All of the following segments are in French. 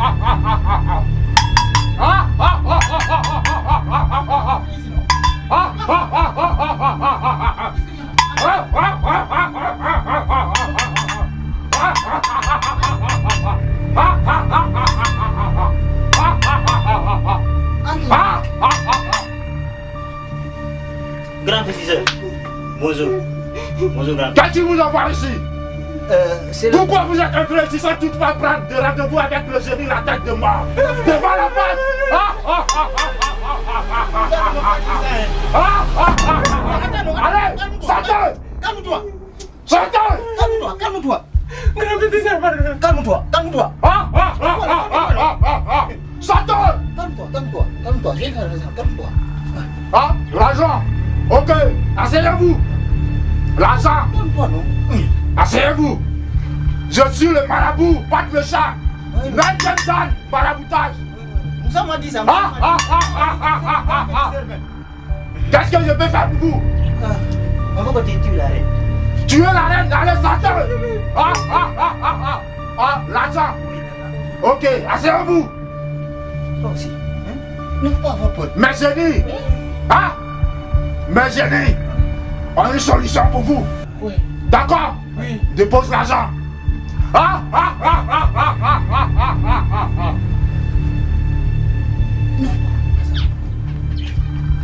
Grand professeur, bonjour. Bonjour, grand. Qu'est-ce qui vous envoie ici? Pourquoi vous êtes entré ici sans toutefois prendre de rendez-vous avec le génie la tête de mort devant la face? Allez, sortez! Calme-toi! Sortez! Calme-toi! Calme-toi! Calme-toi! Calme-toi! Sortez! Calme-toi! Calme-toi! Calme-toi! J'ai fait raison. Calme-toi! Ah, l'argent! Ok, asseyez-vous! L'argent! Calme-toi, non? Asseyez-vous! Je suis le marabout, pas de le chat! Même Dan, maraboutage! Moussa m'a dit ça. Qu'est-ce que je peux faire pour vous? On va côté tuer la reine. Tuer la reine, allez, sortez! L'argent! Ok, asseyez-vous! Toi aussi. Ne faut pas avoir peur. Mes génies! Mes génies! On a une solution pour vous! Oui. D'accord? Oui. Dépose l'argent!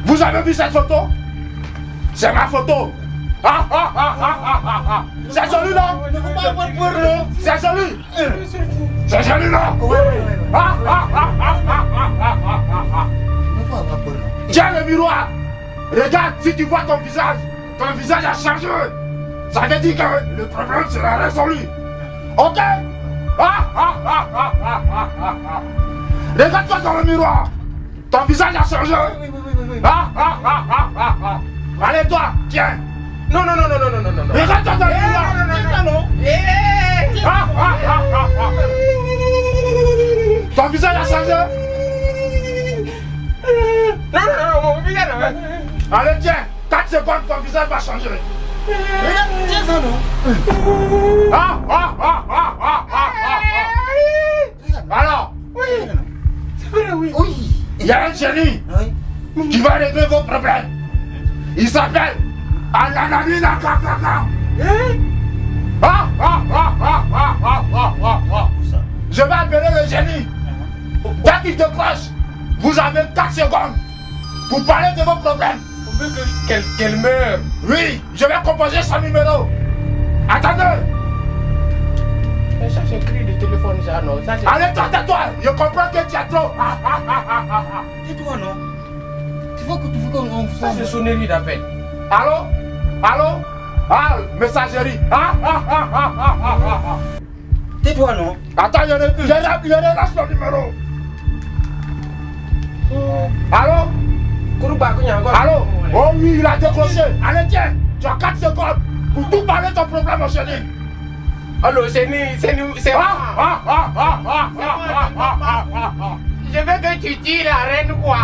Vous avez vu cette photo? C'est ma photo! C'est joli, non? Ne faut pas avoir peur, non? C'est joli! C'est joli, non? Ouais. Ne faut avoir peur, non? Tiens le miroir! Regarde si tu vois ton visage a changé! Ça veut dire que le problème sera résolu! Ok? Regarde-toi dans le miroir! Ton visage a changé! Oui. Allez toi, tiens! Non. Regarde-toi dans le miroir! Ton visage a changé? Non, mon visage, non. Allez tiens! 4 secondes, ton visage va changer! Regarde, tiens ça, non? Alors, C'est vrai, oui. il y a un génie Oui. qui va régler vos problèmes. Il s'appelle Ananamina Kakaka. Je vais appeler le génie. Dès qu'il décroche, vous avez 4 secondes pour parler de vos problèmes. On veut qu'elle meure. Oui, je vais composer son numéro. Attendez. Ça, c'est cri de téléphone, ça, non? Ça, c'est... Allez, toi, je comprends que tu as trop. Tais-toi, non? Il faut qu'on fasse... Ça, c'est sonnerie d'appel. Allô? Messagerie. Tais-toi, non? Attends, je relâche ton numéro. Allô? Allô? Oh oui, il a décroché. Allez, tiens, tu as 4 secondes pour tout parler de ton problème au génie. Allô, c'est moi. Je veux que tu tires la reine, quoi.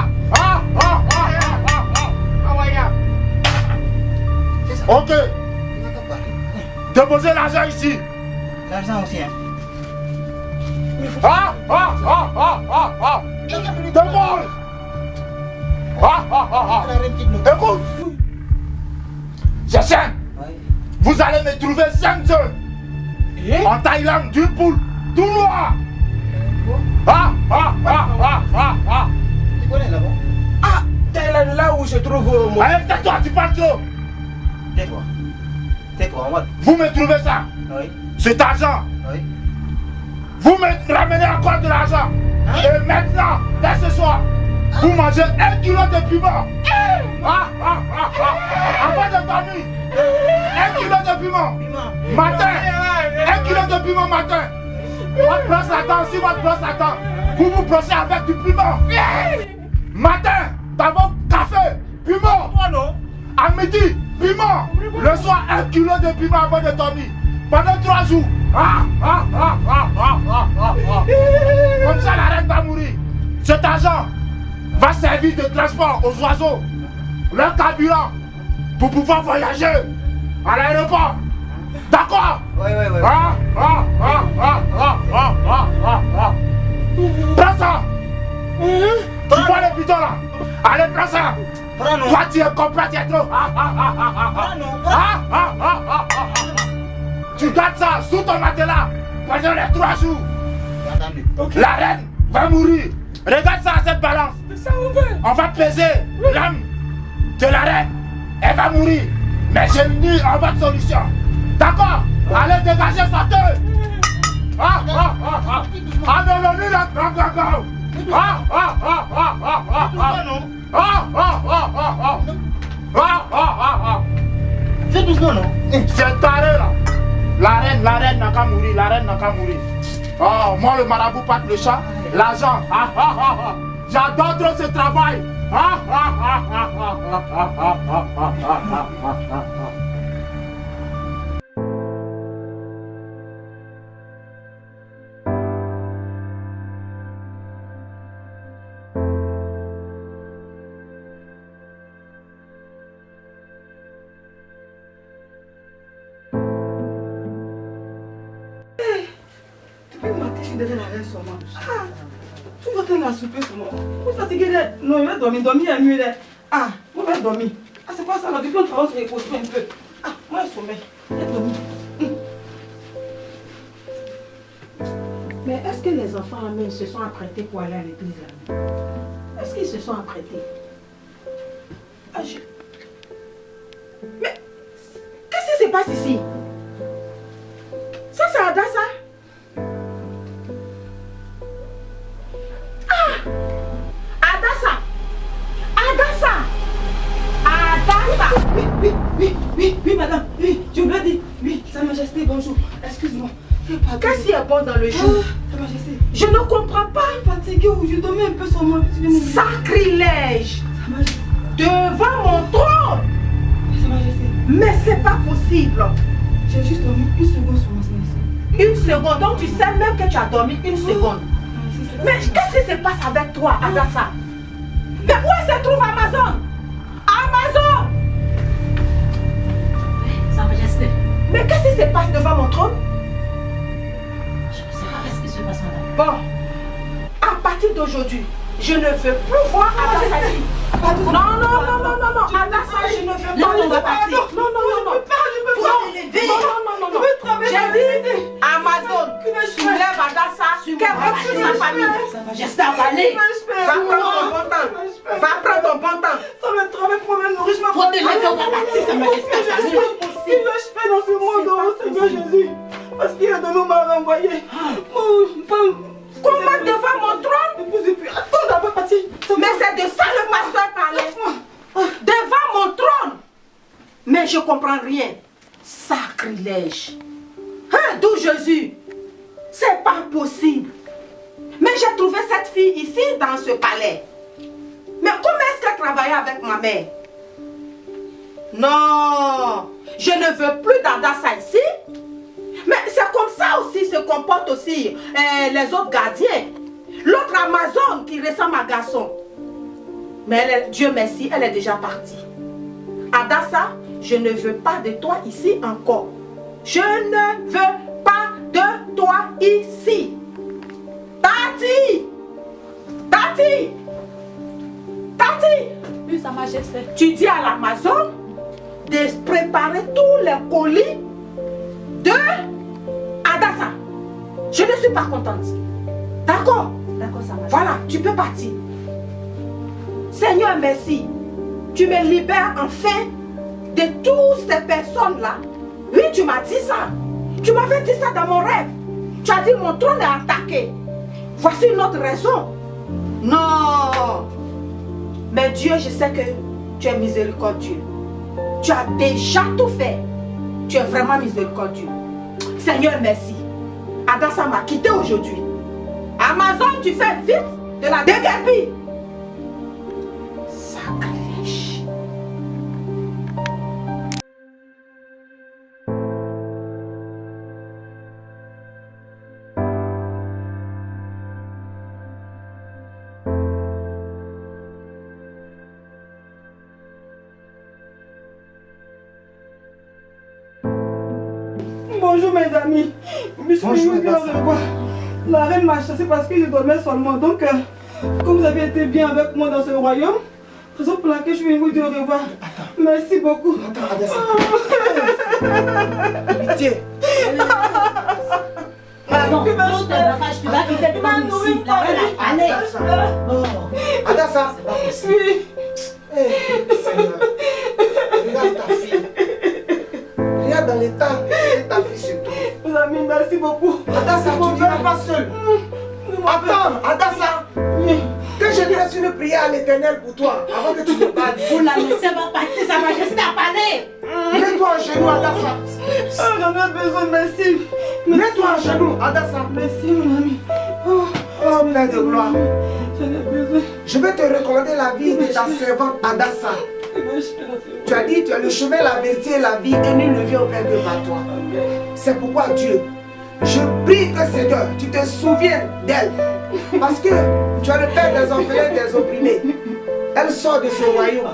Ok. Déposez l'argent ici. L'argent aussi, hein. Dépose. Écoute. C'est simple. Vous allez me trouver 5 œufs. En Thaïlande, d'une poule, tout noir. Tu connais là-bas? Thaïlande, là où se trouve mon... Allez, tais-toi, tu parles trop. Tais-toi, on va... Vous me trouvez ça, Oui. cet argent. Oui. Vous me ramenez encore de l'argent. Et maintenant, dès ce soir, vous mangez 1 kilo de piment. Avant de dormir, 1 kilo de piment. Matin, 1 kilo de piment matin. Votre brosse à dents, si votre brosse à dents, vous vous brossez avec du piment. Matin, dans votre café, piment. À midi, piment. Le soir, 1 kilo de piment avant de dormir. Pendant 3 jours. Comme ça, la reine va mourir. Cet argent va servir de transport aux oiseaux, leur carburant, pour pouvoir voyager à l'aéroport. D'accord? Oui. le bidon là. Allez, prends ça. Prends non. Toi, tu es complet, tu es trop. Prends non. Tu gardes ça sous ton matelas pendant les 3 jours. Attendez. La reine va mourir. Regarde ça à cette balance. On va peser l'âme de la reine. Elle va mourir. Mais j'ai mis en votre solution. D'accord? Allez, dégagez, sortez. Ah non, non, non, Fais doucement, non? c'est taré là. La reine n'a qu'à mourir, la reine n'a qu'à mourir. Oh, moi le marabout patte le chat, l'argent. J'adore trop ce travail. Je suis derrière la reine seulement. Ah, tu vas te la souper seulement. Vous êtes fatigué d'être. Non, il va dormir, dormir à nuit. Ah, moi je vais dormir. Ah, c'est quoi ça là? Depuis on travaille, on se repose un peu. Ah, moi je sommeille. Je vais dormir. Mais est-ce que les enfants même se sont apprêtés pour aller à l'église? Est-ce qu'ils se sont apprêtés? Ah, mais qu'est-ce qui se passe ici? Ça, c'est Adassa? Ah! Adassa! Adassa! Adassa! Oui, madame. Oui, je vous l'ai dit. Oui, Sa Majesté, bonjour. Excuse-moi. Qu'est-ce qui est bon dans le jour? Sa Majesté. Je ne comprends pas. Je suis fatiguée ou je dormais un peu sur moi. Sacrilège! Sa Majesté. Devant mon trône! Sa Majesté. Mais c'est pas possible. J'ai juste dormi une seconde sur moi, Sa Majesté. Une seconde, donc tu sais même que tu as dormi une seconde. Mais qu'est-ce qui se passe avec toi, Adassa? Mais où se trouve Amazon? Amazon! Sa Majesté. Mais qu'est-ce qui se passe devant mon trône? Je ne sais pas ce qui se passe, madame. Bon, à partir d'aujourd'hui, je ne veux plus voir Adassa. Non, Adassa, je ne veux pas. On va partir. Non. J'ai dit, Amazon, soulève Adassa, qu'elle retrouve sa famille. Sa Majesté a parlé. Va prendre ton bon temps. Va prendre ton bon temps. Ça me travaille pour me nourrir. Je Faut te lever, on va partir, Sa Majesté a parlé. Qu'est-ce que je fais dans ce monde, oh Seigneur Jésus? Parce qu'il a donné m'a renvoyé. Comment devant mon trône? Attends d'abord partir. Mais c'est de ça le pasteur parlait. Devant mon trône. Mais je comprends rien. Sacrilège. Hein, d'où Jésus? C'est pas possible. Mais j'ai trouvé cette fille ici dans ce palais. Mais comment est-ce qu'elle travaillait avec ma mère? Non, je ne veux plus d'Adassa ici. Mais c'est comme ça aussi se comportent aussi les autres gardiens. L'autre Amazon qui ressemble à garçon. Mais elle, Dieu merci, elle est déjà partie. Adassa, je ne veux pas de toi ici encore. Je ne veux pas de toi ici. Tati! Oui, Sa Majesté. Tu dis à l'Amazon de préparer tous les colis de Adassa. Je ne suis pas contente. D'accord? D'accord, Sa Majesté. Voilà, tu peux partir. Seigneur, merci. Tu me libères enfin de toutes ces personnes-là. Oui, tu m'as dit ça. Tu m'avais dit ça dans mon rêve. Tu as dit mon trône est attaqué. Voici une autre raison. Non. Mais Dieu, je sais que tu es miséricordieux. Tu as déjà tout fait. Tu es vraiment miséricordieux. Seigneur, merci. Adassa m'a quitté aujourd'hui. Amazon, tu fais vite de la déguerpie. Sacrilège. Bonjour mes amis. Je suis venue voir. La reine m'a chassé parce que je dormais seulement. Donc, comme vous avez été bien avec moi dans ce royaume, raison pour laquelle je vais vous dire au revoir. Merci beaucoup. Attends, Adassa. Pitié. Non, tu vas quitter toi ici. Allez. Adassa. C'est pas possible. Seigneur, regarde ta fille. Regarde dans l'état que ta fille se trouve. Mes amis, merci beaucoup. Adassa, tu n'iras pas seul. Attends, Adassa. Que je laisse une prière à l'Éternel pour toi avant que tu ne partes. Vous la laissez pas partir, sa majesté a parlé. Mets-toi en genou, Adassa. Oh, j'en ai besoin, merci. Mets-toi en genou, Adassa. Merci, mon ami. Oh, plein de gloire. J'en ai besoin. Je vais te recommander la vie de ta servante Adassa. Tu as dit, tu as le chemin, la vérité et la vie, et nul ne vient au Père que par toi. C'est pourquoi Dieu, je prie que Seigneur, tu te souviennes d'elle. Parce que tu as le Père des orphelins, des opprimés. Elle sort de ce royaume.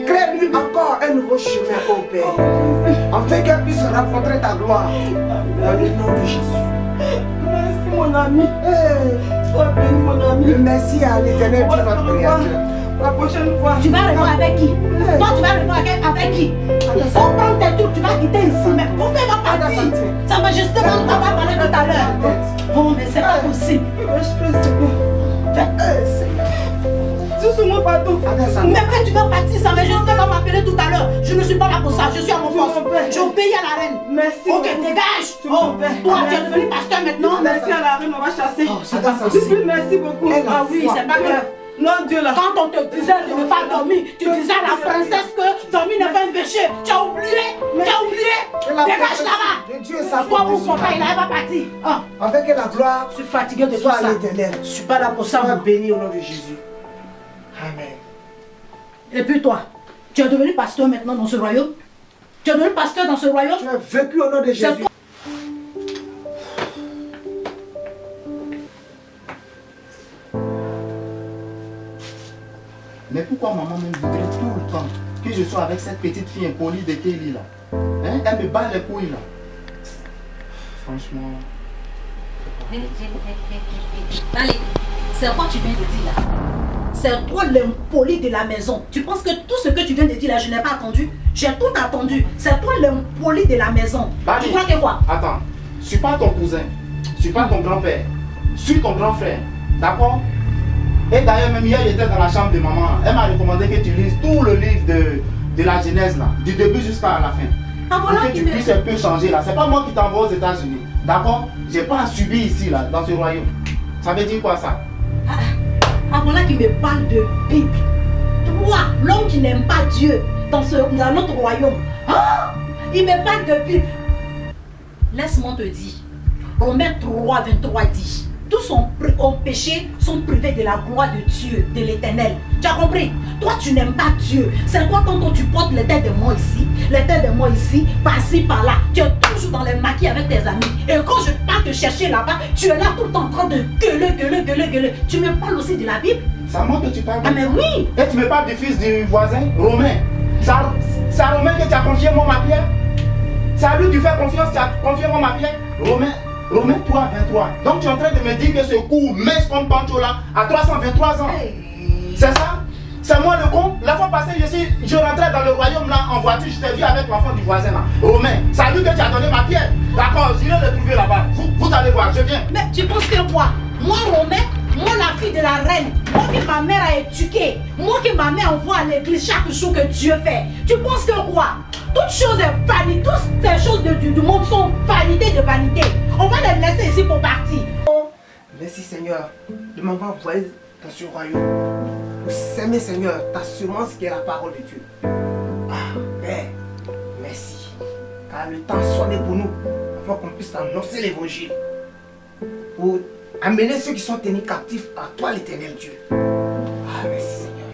Crée-lui encore un nouveau chemin au Père. Afin qu'elle puisse rencontrer ta gloire. Dans le nom de Jésus. Merci, mon ami. Sois béni, mon ami. Merci à l'Éternel, Dieu notre Créateur. La prochaine fois. Tu vas répondre avec qui? Toi, tu vas répondre avec qui? Faut prendre tes trucs, tu vas quitter ici. Mais vous faites ma partie. Sa majesté va parler tout à l'heure. Bon, mais c'est pas possible. Je fais ce que. Sous-moi, pardon. Mais quand tu vas partir, sa majesté va m'appeler tout à l'heure. Je ne suis pas là pour ça, je suis à mon poste. Je obéis à la reine. Merci. Ok, dégage. Oh, toi, tu es devenu pasteur maintenant. Merci à la reine, on va chasser. Oh, c'est pas possible. Merci beaucoup. Ah oui, c'est pas grave. Non, Dieu là. Quand on te disait de ne pas dormir, tu disais à la princesse que dormir n'est pas un péché. Tu as oublié. Tu as oublié. Dégage là-bas. Toi, mon papa, il n'avait pas parti. Avec que la gloire je suis fatigué de tout soit ça. à l'Éternel. Je suis pas là pour ça. Sois béni au nom de Jésus. Amen. Et puis toi, tu es devenu pasteur maintenant dans ce royaume? Tu es devenu pasteur dans ce royaume? Tu as vécu au nom de Jésus. Mais pourquoi maman me voudrait tout le temps que je sois avec cette petite fille impolie de Kelly là? Hein? Elle me bat les couilles là. Franchement. Allez, c'est quoi tu viens de dire là? C'est toi l'impoli de la maison. Tu penses que tout ce que tu viens de dire là, je n'ai pas attendu? J'ai tout attendu. C'est toi l'impoli de la maison. Bali, tu crois que quoi? Attends, je suis pas ton cousin. Je suis pas ton grand-père. Je suis ton grand frère. D'accord? Et d'ailleurs, même hier, j'étais dans la chambre de maman. Elle m'a recommandé que tu lises tout le livre de la Genèse là, du début jusqu'à la fin. Ah, voilà, pour que tu puisses un peu changer là. C'est pas moi qui t'envoie aux États-Unis. D'accord? J'ai pas à subir ici là, dans ce royaume. Ça veut dire quoi ça? Ah, voilà qui me parle de Bible. Toi, l'homme qui n'aime pas Dieu dans notre royaume. Ah, il me parle de Bible. Laisse-moi te dire. Romains 3, 23 dit. Tous sont péchés, sont privés de la gloire de Dieu, de l'Éternel. Tu as compris? Toi, tu n'aimes pas Dieu. C'est quoi quand tu portes les têtes de moi ici, les têtes de moi ici, par-ci, par-là. Tu es toujours dans les maquis avec tes amis. Et quand je pars te chercher là-bas, tu es là tout le temps en train de gueuler. Tu me parles aussi de la Bible? C'est à moi que tu parles. Ah, mais oui! Et tu me parles du fils du voisin, Romain. C'est à Romain que tu as confié moi ma pierre. C'est à lui que tu fais confiance, tu as confié moi ma pierre. Romains 3, 23. Donc tu es en train de me dire que ce coup, mince comme Pancho là, à 323 ans. C'est ça? C'est moi le con? La fois passée, je rentrais dans le royaume là en voiture, je t'ai vu avec l'enfant du voisin là. Romain, c'est à lui que tu as donné ma pierre. D'accord, j'irai le trouver là-bas. Vous allez voir, je viens. Mais tu penses que quoi? Moi, Romain, moi la fille de la reine, moi que ma mère a éduqué, moi que ma mère envoie à l'église chaque jour que Dieu fait. Tu penses que quoi? Toutes choses est vanité, toutes ces choses du monde sont vanité de vanité. On va les laisser ici pour partir. Merci Seigneur de m'avoir envoyé dans ce royaume pour s'aimer Seigneur, ta semence qui est la parole de Dieu. Ah Père, merci. Car le temps sonne pour nous afin qu'on puisse annoncer l'évangile. Pour amener ceux qui sont tenus captifs à toi l'Éternel Dieu. Ah merci Seigneur.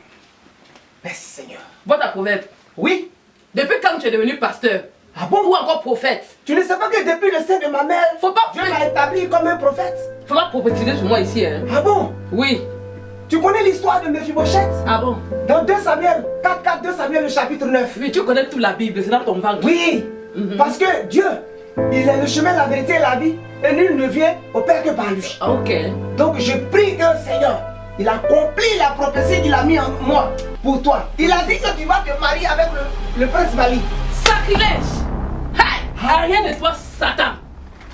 Merci Seigneur. Votre prophète. Oui. Depuis quand tu es devenu pasteur? Ah bon? Ou encore prophète? Tu ne sais pas que depuis le sein de ma mère, Faut pas Dieu m'a établi comme un prophète? Faut pas prophétiser sur moi ici, hein? Ah bon? Oui. Tu connais l'histoire de Mephibosheth? Ah bon? Dans 2 Samuel 4, 2 Samuel le chapitre 9. Oui, tu connais toute la Bible, c'est dans ton ventre. Oui, parce que Dieu, il est le chemin, la vérité et la vie, et nul ne vient au Père que par lui. Ah, ok. Donc je prie que Seigneur, Il a accompli la prophétie qu'il a mis en moi pour toi. Il a dit que tu vas te marier avec le prince Bali. Sacrilège! Hey! Rien de toi, Satan!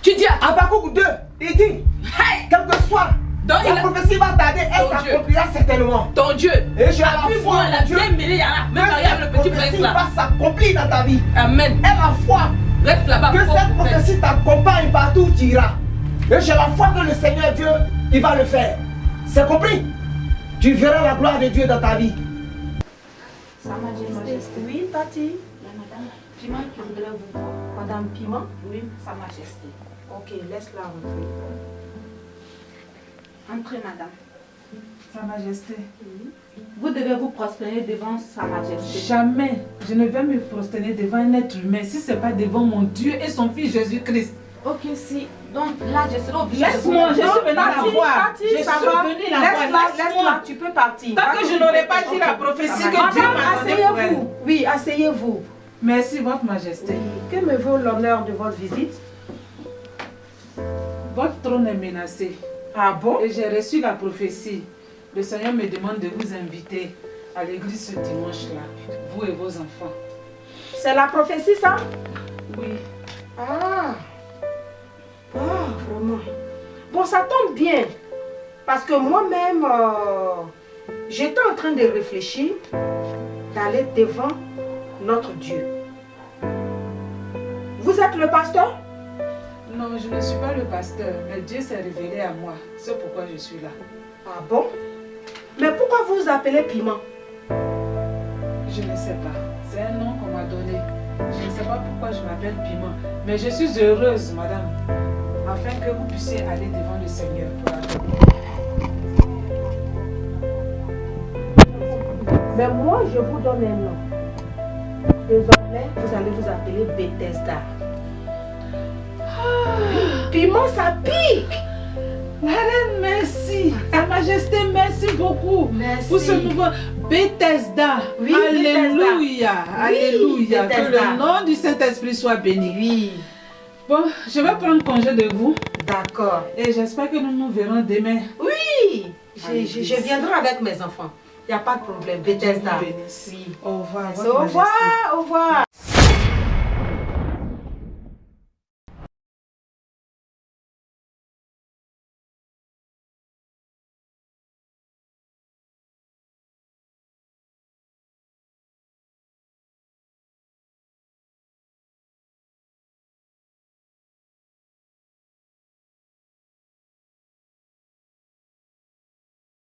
Tu dis à Habakkuk 2, il dit, hey! quel que soit, Donc, la prophétie va tarder, elle s'accomplira certainement. Ton Dieu! Et j'ai la foi elle a bien mêlé, même marié avec le petit prince là. va s'accomplir dans ta vie. Amen. Et la foi Reste là-bas. que cette prophétie t'accompagne partout où tu iras. Et j'ai la foi que le Seigneur Dieu, il va le faire. C'est compris? Tu verras la gloire de Dieu dans ta vie. Sa Majesté. Oui, Tati. La madame Piment qui voudrait vous voir. Madame Piment? Oui, Sa Majesté. Ok, laisse-la rentrer. Entrez, madame. Sa Majesté. Vous devez vous prosterner devant Sa Majesté. Jamais je ne vais me prosterner devant un être humain si ce n'est pas devant mon Dieu et son fils Jésus-Christ. Ok, si. Donc là, je serai obligée Laisse-moi, je suis venue la voir. Tati, Je ça suis va. venue la voir. Laisse-la, tu peux partir. Tant que je n'aurai pas dit la prophétie que Dieu Madame, m'a donnée pour elle. asseyez-vous. Oui, asseyez-vous. Merci, Votre Majesté. Que me vaut l'honneur de votre visite? Votre trône est menacé. Ah bon? Et j'ai reçu la prophétie. Le Seigneur me demande de vous inviter à l'église ce dimanche-là, vous et vos enfants. C'est la prophétie, ça? Oui. Ah, vraiment. Bon, ça tombe bien. Parce que moi-même, j'étais en train de réfléchir d'aller devant notre Dieu. Vous êtes le pasteur? Non, je ne suis pas le pasteur, mais Dieu s'est révélé à moi. C'est pourquoi je suis là. Ah bon? Mais pourquoi vous vous appelez Piment? Je ne sais pas. C'est un nom qu'on m'a donné. Je ne sais pas pourquoi je m'appelle Piment. Mais je suis heureuse, madame, afin que vous puissiez aller devant le Seigneur pour adorer. Mais moi, je vous donne un nom. Désormais, vous allez vous appeler Bethesda. Piment, ça pique! La reine, merci. Sa Majesté, merci beaucoup. Merci. Pour ce nouveau Bethesda. Oui, Alléluia. Bethesda. Alléluia. Oui, Que Bethesda. le nom du Saint-Esprit soit béni. Oui. Bon, je vais prendre congé de vous. D'accord. Et j'espère que nous nous verrons demain. Oui, je viendrai avec mes enfants. Il n'y a pas de problème. Bethesda. Dieu vous bénisse. Oui. Au revoir. Au Votre revoir, Majesté. au revoir.